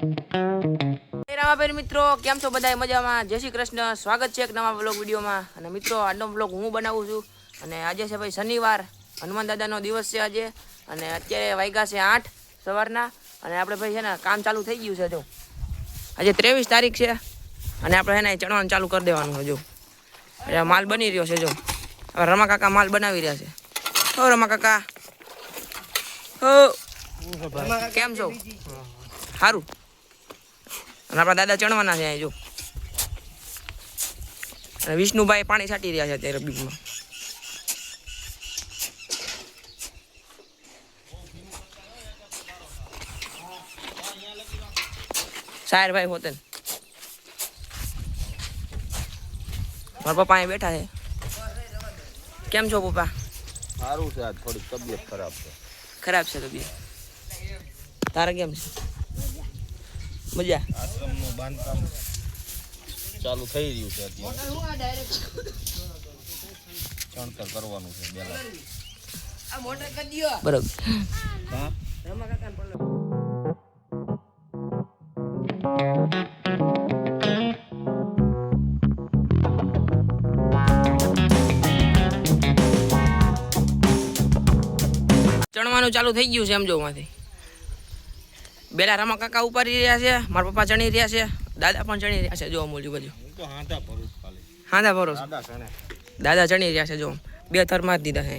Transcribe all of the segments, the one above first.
રામાભાઈ મિત્રો કેમ છો બધા મજામાં? જય શ્રી કૃષ્ણ, સ્વાગત છે એક નવા વ્લોગ વિડીયોમાં. અને મિત્રો આજનો વ્લોગ હું બનાવું છું અને આજે છે ભાઈ શનિવાર, હનુમાન દાદાનો દિવસ છે આજે. અને અત્યારે વાગ્યા છે 8 સવારના અને આપણે ભાઈ છે ને કામ ચાલુ થઈ ગયું છે. જો આજે 23 તારીખ છે અને આપણે છે ને ચણવાનું ચાલુ કરી દેવાનું છે. જો એટલે માલ બની રહ્યો છે. જો હવે રમા કાકા માલ બનાવી રહ્યા છે. હો રમા કાકા, હો કેમ છો? સારું. અને આપણા દાદા ચણવાના છે. જો અને વિષ્ણુભાઈ પાણી છાંટી રહ્યા છે અત્યારે બીજમાં. સાયરભાઈ હોતન મારા પપ્પા અહીં બેઠા છે. કેમ છો પપ્પા? સારું છે. આજ થોડીક તબિયત ખરાબ છે. ખરાબ છે તબિયત? તારે કેમ છે? મજા? આશ્રમનું બાંધકામ ચાલુ થઈ રહ્યું છે અત્યારે. ચણતર કરવાનું છે બરાબર. ચણવાનું ચાલુ થઈ ગયું છે. એમ જો માંથી બેલા રમા કાકા ઉપાડી રહ્યા છે, મારા પપ્પા ચણી રહ્યા છે, દાદા પણ ચણી રહ્યા છે. જો અમૂલ્યું બાજુ હાંધા ભરો દાદા ચણી રહ્યા છે. જો 2 થર માં જ દીધા છે.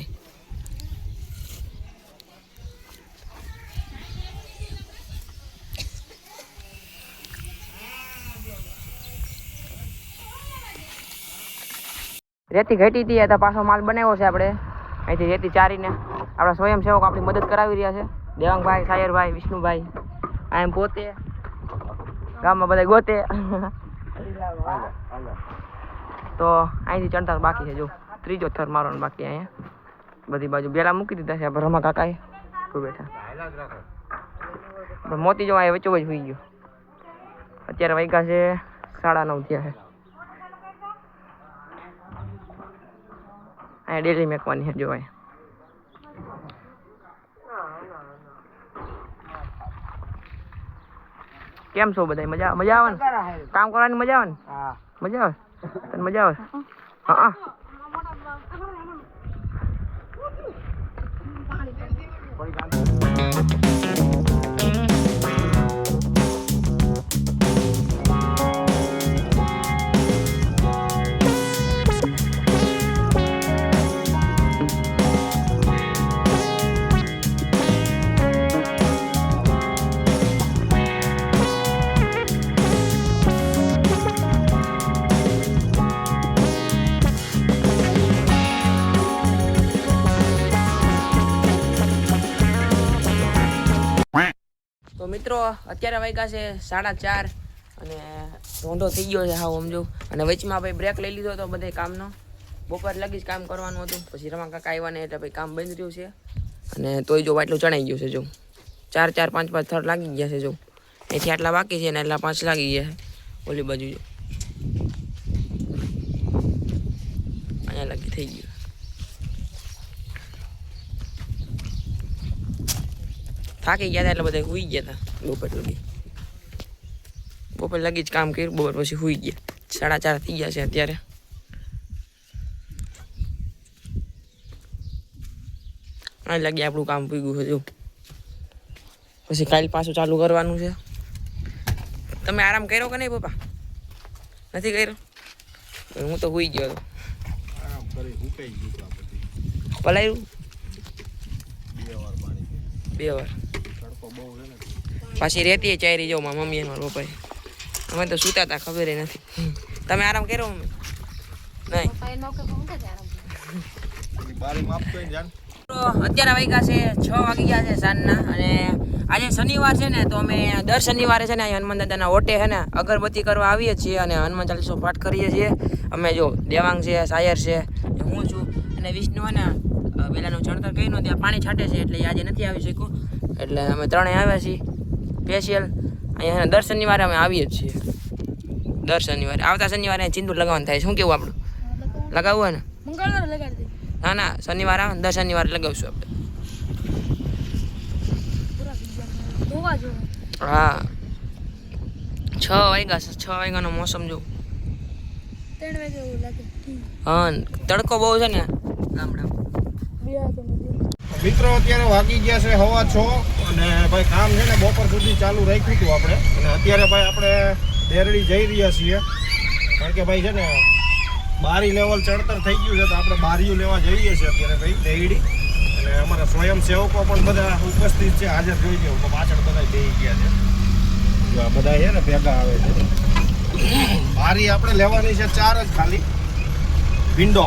રેતી ઘટી હતી તો પાછો માલ બનાવ્યો છે આપણે. અહીંથી રેતી ચારીને આપણા સ્વયંસેવક આપણી મદદ કરાવી રહ્યા છે. દેવાંગભાઈ, સાયરભાઈ, વિષ્ણુભાઈ, એમ પોતે ગામમાં બધા ગોતે. તો અહીંથી ચણતર બાકી છે. જો 3જો થર મારવાનો બાકી. અહીંયા બધી બાજુ બેલા મૂકી દીધા છે. રમા કાકાએ બેઠા મોતી જો અહીંયા વચ્ચો જ હોઈ ગયો. અત્યારે વાગ્યા છે 9:30 થયા છે. અહીંયા ડેલી મેકવાની છે. જો અહીંયા કેમ છો બધા? મજા આવે ને? કામ કરવાની મજા આવે ને? મજા આવે તને? મજા આવે? હા. તો મિત્રો અત્યારે વાગ્યા છે 4:30 અને ઢોંઢો થઈ ગયો છે. હા સમજો. અને વચમાં ભાઈ બ્રેક લઈ લીધો હતો બધે કામનો. બપોર લગી જ કામ કરવાનું હતું. પછી રમા કાકા આવ્યા ને એટલે ભાઈ કામ બંધ રહ્યું છે. અને તોય જો આટલું ચણાઈ ગયું છે. જો 4-4, 5-5 થર લાગી ગયા છે. જો અહીંથી આટલા બાકી છે ને એટલા 5 લાગી ગયા છે. ઓલી બાજુ જો અહીંયા લાગી થઈ ગયું. થાકી ગયા હતા એટલે બધા સુઈ ગયા હતા. બપોર લગી જ કામ કર્યું. બપોર પછી સુઈ ગયા. 4:30 થઈ ગયા છે અત્યારે. આ લાગી આપણું કામ પૂગ્યું છે. જો પછી કાલે પાછું ચાલુ કરવાનું છે. તમે આરામ કર્યો કે નહીં પપ્પા? નથી કર્યો? હું તો સુઈ ગયો હતો. પલાયું 2 વાર. પાછી રેતી ચારી જાઉં મારા મમ્મી મારા પપ્પાએ. અમે તો સૂતા હતા ખબર નથી. તમે આરામ કર્યો? મમ્મી નહીં. અત્યારે વાગ્યા છે 6 વાગી ગયા છે સાંજના. અને આજે શનિવાર છે ને તો અમે દર શનિવારે છે ને અહીંયા હનુમાન દાદાના ઓટે છે ને અગરબત્તી કરવા આવીએ છીએ અને હનુમાન ચાલીસો પાઠ કરીએ છીએ અમે. જો દેવાંગ છે, સાયર છે, હું છું અને વિષ્ણુ છે ને પહેલાંનું ચણતર કહીનું ત્યાં પાણી છાંટે છે એટલે આજે નથી આવી શક્યું. એટલે અમે 3 આવ્યા છીએ સ્પેશિયલ. અહીંયા દર શનિવારે અમે આવીએ જ છીએ. દર શનિવારે આવતા શનિવારે ચિંદૂર લગાવવાનું થાય. શું કેવું આપણું? લગાવવું હોય ને? મંગળવારે લગાડી દે. ના શનિવાર આવે ને 10 શનિવારે લગાવશું આપણે. હા 6 વાગ્યા છે. 6 વાગ્યાનો મોસમ જો. 3 વાગે એવું લાગે. હા તડકો બહુ છે ને ગામડામાં. મિત્રો અત્યારે વાગી ગયા છે 6:15 અને ભાઈ કામ છે ને બપોર સુધી ચાલુ રાખ્યું હતું આપણે અને અત્યારે ભાઈ આપણે દેરડી જઈ રહ્યા છીએ કારણ કે ભાઈ છે ને બારી લેવલ ચડતર થઈ ગયું છે તો આપણે બારીઓ લેવા જઈએ છીએ અત્યારે ભાઈ દેરડી અને અમારા સ્વયંસેવકો પણ બધા ઉપસ્થિત છે હાજર જોઈ ગયો પાછળ બધા બેસી ગયા છે જો આ બધા છે ને ભેગા આવે છે બારી આપણે લેવાની છે 4 જ ખાલી વિન્ડો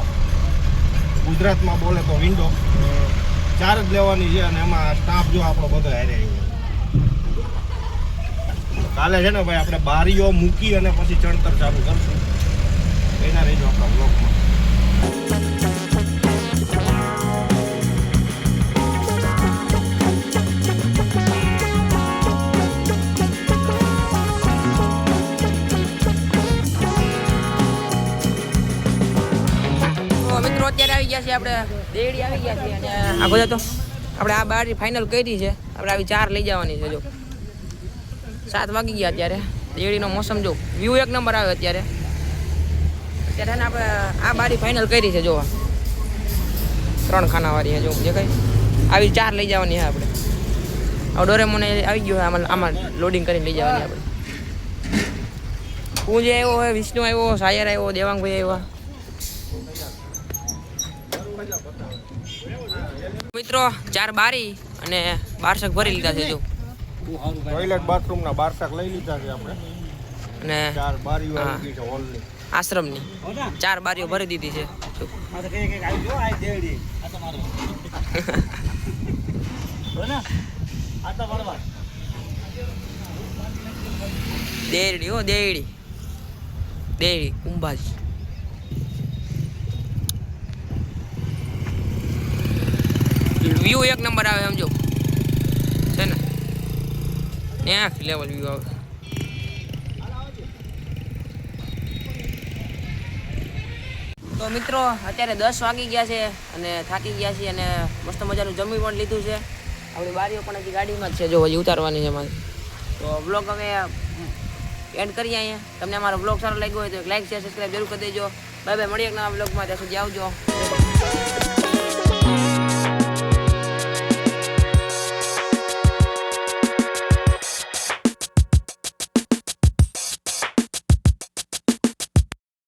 ગુજરાતમાં બોલે તો વિન્ડો 4 જ લેવાની છે અને એમાં સ્ટાફ જો આપણો બધો હારે કાલે છે ને ભાઈ આપણે બારીઓ મૂકી અને પછી ચણતર ચાલુ કરશું એના રહીજો આપણા બ્લોકમાં. મિત્રો અત્યારે આવી ગયા છે આપણે દેડી આવી ગયા છે અને આ બધા તો આપણે આ બારી ફાઇનલ કરી છે આપણે આવી 4 લઈ જવાની છે જો 7 વાગી ગયા અત્યારે દેડીનો મોસમ જો વ્યૂ એક નંબર આવે અત્યારે ને આપણે આ બારી ફાઇનલ કરી છે જોવા 3 ખાનાવાળી છે જો જે કઈ આવી 4 લઈ જવાની છે આપણે હવે ડોરેમોન આવી ગયો આમાં લોડિંગ કરીને લઈ જવાની આપણે હું જે આવ્યો હોય વિષ્ણુ આવ્યો સાયર આવ્યો દેવાંગભાઈ આવ્યા મિત્રો 4 બારી અને 12 શાક ભરી લીધા છે જો ટોયલેટ બાથરૂમના 12 શાક લઈ લીધા છે આપણે અને 4 બારીઓ આવી ગઈ છે હોલની આશ્રમની 4 બારીઓ ભરી દીધી છે દેરડી હો દેરડી કુંભાજી વ્યૂ એક નંબર આવે સમજો છે ને નેક્સ્ટ લેવલ વ્યૂ આવે તો મિત્રો અત્યારે 10 વાગી ગયા છે અને થાકી ગયા છીએ અને મસ્ત મજાનું જમી પણ લીધું છે આપણી બારીઓ પણ હજી ગાડીમાં જ છે જો હજી ઉતારવાની છે મારે તો બ્લોગ હવે એન્ડ કરીએ અહીંયા તમને અમારો બ્લોગ સારો લાગ્યો હોય તો લાઈક શેર સબસ્ક્રાઈબ જરૂર કરી દેજો બાય બાય મળીએ એક નવા બ્લોગમાં ત્યાં સુધી આવજો